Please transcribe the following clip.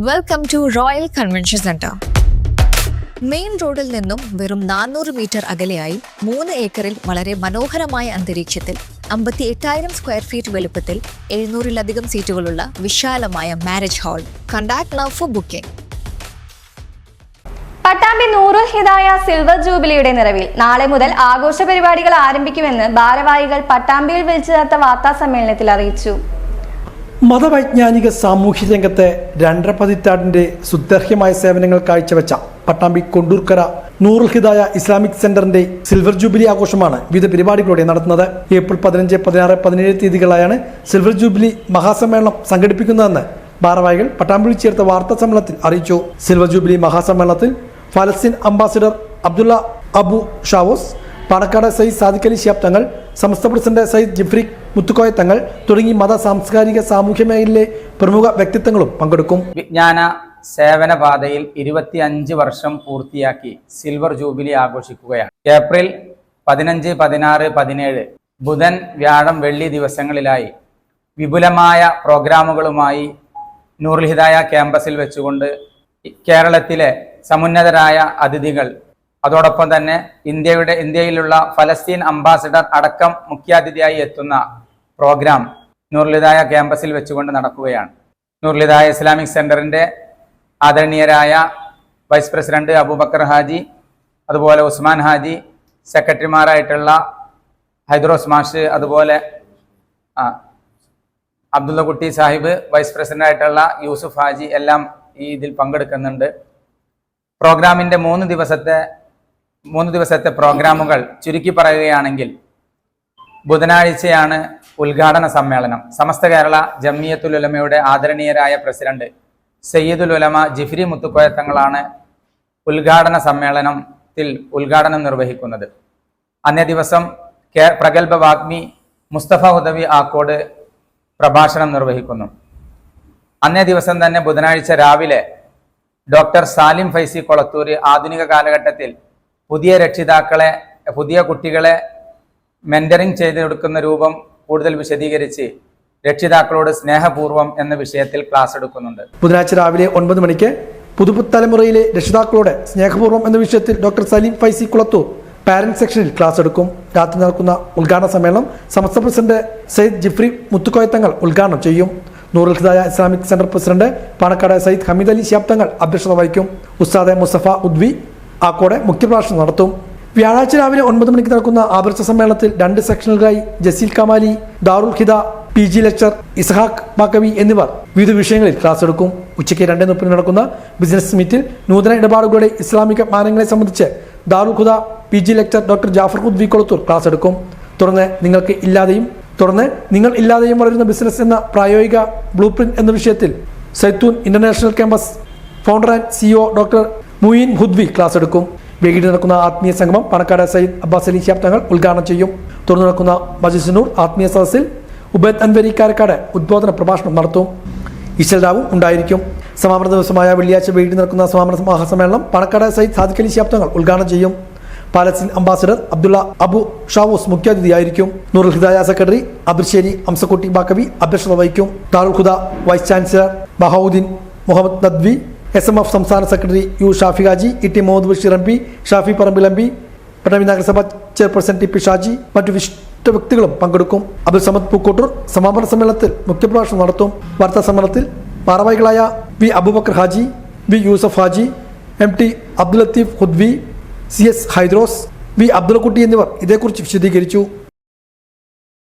Welcome to Royal Convention Centre. Main റോഡിൽ നിന്നും വെറും 400 മീറ്റർ അകലെയായി 3 ഏക്കറിൽ വളരെ മനോഹരമായ അന്തരീക്ഷത്തിൽ 58,000 സ്ക്വയർ ഫീറ്റ് വലുപ്പത്തിൽ 700-ലധികം സീറ്റുകളുള്ള വിശാലമായ marriage hall. Contact now for booking. Pattambi Noorul Hidaya silver ജൂബിലിയുടെ നിറവിൽ നാളെ മുതൽ ആഘോഷ പരിപാടികൾ ആരംഭിക്കുമെന്ന് ഭാരവാഹികൾ പട്ടാമ്പിയിൽ വിളിച്ചു ചേർത്ത വാർത്താ സമ്മേളനത്തിൽ അറിയിച്ചു. മതവൈജ്ഞാനിക സാമൂഹ്യ രംഗത്തെ 2.5 പതിറ്റാണ്ടിന്റെ സുദീർഘമായ സേവനങ്ങൾ കാഴ്ചവെച്ച പട്ടാമ്പി കൊണ്ടൂർക്കര നൂറുൽ ഹിദായ ഇസ്ലാമിക് സെന്ററിന്റെ സിൽവർ ജൂബിലി ആഘോഷമാണ് വിവിധ പരിപാടികളോടെ നടത്തുന്നത്. ഏപ്രിൽ 15, 16, 17 തീയതികളായാണ് സിൽവർ ജൂബിലി മഹാസമ്മേളനം സംഘടിപ്പിക്കുന്നതെന്ന് ഭാരവാഹികൾ പട്ടാമ്പിയിൽ ചേർത്ത വാർത്താ സമ്മേളനത്തിൽ അറിയിച്ചു. സിൽവർ ജൂബിലി മഹാസമ്മേളനത്തിൽ ഫലസ്തീൻ ambassador Abdullah Abu Chavez, Panakkad Sayyid Sadiq Ali Shihab തങ്ങൾ, സമസ്ത പ്രസിഡന്റ് സയ്യിദ് ജിഫ്രി മുത്തുക്കോയ തങ്ങൾ തുടങ്ങി മത സാംസ്കാരിക സാമൂഹ്യ മേഖലയിലെ പ്രമുഖ വ്യക്തിത്വങ്ങളും പങ്കെടുക്കും. വിജ്ഞാന സേവന പാതയിൽ 25 വർഷം പൂർത്തിയാക്കി സിൽവർ ജൂബിലി ആഘോഷിക്കുകയാണ്. ഏപ്രിൽ 15, 16, 17 ബുധൻ, വ്യാഴം, വെള്ളി ദിവസങ്ങളിലായി വിപുലമായ പ്രോഗ്രാമുകളുമായി നൂറുൽ ഹിദായ ക്യാമ്പസിൽ വെച്ചുകൊണ്ട് കേരളത്തിലെ സമുന്നതരായ അതിഥികൾ, അതോടൊപ്പം തന്നെ ഇന്ത്യയിലുള്ള ഫലസ്തീൻ അംബാസിഡർ അടക്കം മുഖ്യാതിഥിയായി എത്തുന്ന പ്രോഗ്രാം നൂറുൽ ഹിദായ ക്യാമ്പസിൽ വെച്ചുകൊണ്ട് നടക്കുകയാണ്. നൂറുൽ ഹിദായ ഇസ്ലാമിക് സെന്ററിന്റെ ആദരണീയരായ വൈസ് പ്രസിഡന്റ് അബൂബക്കർ ഹാജി, അതുപോലെ ഉസ്മാൻ ഹാജി, സെക്രട്ടറിമാരായിട്ടുള്ള ഹൈദ്രോസ് മാഷ്, അതുപോലെ അബ്ദുള്ള കുട്ടി സാഹിബ്, വൈസ് പ്രസിഡന്റ് ആയിട്ടുള്ള യൂസുഫ് ഹാജി എല്ലാം ഇതിൽ പങ്കെടുക്കുന്നുണ്ട്. പ്രോഗ്രാമിന്റെ 3 ദിവസത്തെ പ്രോഗ്രാമുകൾ ചുരുക്കി പറയുകയാണെങ്കിൽ, ബുധനാഴ്ചയാണ് ഉദ്ഘാടന സമ്മേളനം. സമസ്ത കേരള ജംഇയ്യത്തുൽ ഉലമയുടെ ആദരണീയരായ പ്രസിഡന്റ് സയ്യിദുൽ ഉലമ ജിഫ്രി മുത്തുക്കോയ തങ്ങളാണ് ഉദ്ഘാടന സമ്മേളനത്തിൽ ഉദ്ഘാടനം നിർവഹിക്കുന്നത്. അന്നേ ദിവസം പ്രഗത്ഭ വാഗ്മി മുസ്തഫ ഹുദവി ആക്കോട് പ്രഭാഷണം നിർവഹിക്കുന്നു. അന്നേ ദിവസം തന്നെ ബുധനാഴ്ച രാവിലെ ഡോക്ടർ സാലിം ഫൈസി കൊളത്തൂർ ആധുനിക കാലഘട്ടത്തിൽ പുതിയ കുട്ടികളെ മെന്ററിംഗ് ചെയ്തെടുക്കുന്ന രൂപം കൂടുതൽ വിശദീകരിച്ച് രക്ഷിതാക്കളോട് സ്നേഹപൂർവ്വം എന്ന വിഷയത്തിൽ ക്ലാസ് എടുക്കുന്നുണ്ട്. ബുധനാഴ്ച രാവിലെ 9 മണിക്ക് പുതുതലമുറയിലെ രക്ഷിതാക്കളോട് സ്നേഹപൂർവ്വം എന്ന വിഷയത്തിൽ ഡോക്ടർ സലീം ഫൈസി കുളത്തൂർ പാരന്റ് സെക്ഷനിൽ ക്ലാസ് എടുക്കും. രാത്രി നടക്കുന്ന ഉദ്ഘാടന സമ്മേളനം സമസ്ത പ്രസിഡന്റ് സയ്യിദ് ജിഫ്രി മുത്തുക്കോയ തങ്ങൾ ഉദ്ഘാടനം ചെയ്യും. Noorul Hidaya Islamic centre president Panakkad Sayyid Hameed Ali Shihab Thangal അധ്യക്ഷത വഹിക്കും. ഉസ്താദ് മുസ്തഫ ഉദ്വി ആക്കോടെ മുഖ്യപ്രഭാഷണം നടത്തും. വ്യാഴാഴ്ച രാവിലെ 9 മണിക്ക് നടക്കുന്ന ആദർശ സമ്മേളനത്തിൽ 2 സെക്ഷനുകളായി ജസീൽ കമാലി, ദാറുൽ ഹിദ PG ലെക്ചർ, ഇസ്ഹാഖ് ബാക്കവി എന്നിവർ വിവിധ വിഷയങ്ങളിൽ ക്ലാസ് എടുക്കും. ഉച്ചയ്ക്ക് 2:30 നടക്കുന്ന ബിസിനസ് മീറ്റിൽ നൂതന ഇടപാടുകളുടെ ഇസ്ലാമിക മാനങ്ങളെ സംബന്ധിച്ച് Darul Huda PG lecture doctor Jafar Hudawi Kolathur class എടുക്കും. തുടർന്ന് നിങ്ങൾ ഇല്ലാതെയും വളരുന്ന ബിസിനസ് എന്ന പ്രായോഗിക ബ്ലൂ പ്രിന്റ് എന്ന വിഷയത്തിൽ Zaitoon international campus founder and CEO doctor Muin Hudawi class എടുക്കും. വൈകിട്ട് നടക്കുന്ന ആത്മീയ സംഗമം പാണക്കാട് സയ്യിദ് അബ്ബാസ് അലി ശിഹാബ് തങ്ങൾ ഉദ്ഘാടനം ചെയ്യും. തുടർന്ന് നടക്കുന്ന മജ്ലിസ് നൂർ ആത്മീയ സദസ്സിൽ ഉബൈദ് അൻവരി കാരക്കാട് ഉദ്ബോധന പ്രഭാഷണം നടത്തും. ഇശൽദാവും ഉണ്ടായിരിക്കും. സമാപന ദിവസമായ വെള്ളിയാഴ്ച വൈകിട്ട് നടക്കുന്ന സമാപന മഹാസമ്മേളനം പാണക്കാട് സയ്യിദ് സാദിഖ് അലി ശിഹാബ് തങ്ങൾ ഉദ്ഘാടനം ചെയ്യും. ഫലസ്തീൻ അംബാസിഡർ അബ്ദുള്ള അബു ഷാവോസ് മുഖ്യാതിഥിയായിരിക്കും. നൂറുൽ ഹിദായ സെക്രട്ടറി അബ്ദുശ്ശേരി അംസക്കുട്ടി ബാക്കവി അധ്യക്ഷത വഹിക്കും. Darul Huda vice chancellor Bahauddeen Muhammad Nadvi, SMF സംസ്ഥാന secretary U Shafi Haji, ET Muhammad Basheer MP, Shafi Parambil MP, Pattambi നഗരസഭ ചെയർപേഴ്സൺ TP ഷാജി, മറ്റു വിശിഷ്ട വ്യക്തികളും പങ്കെടുക്കും. അബ്ദുൽ സമദ് പൂക്കോട്ടൂർ സമാപന സമ്മേളനത്തിൽ മുഖ്യപ്രഭാഷണം നടത്തും. വാർത്താ സമ്മേളനത്തിൽ ഭാരവാഹികളായ V Abubakar Haji, V Yusuf Haji, MT Abdul Latheef Hudawi, CS Hydros, V Abdul കുട്ടി എന്നിവർ ഇതേക്കുറിച്ച് വിശദീകരിച്ചു.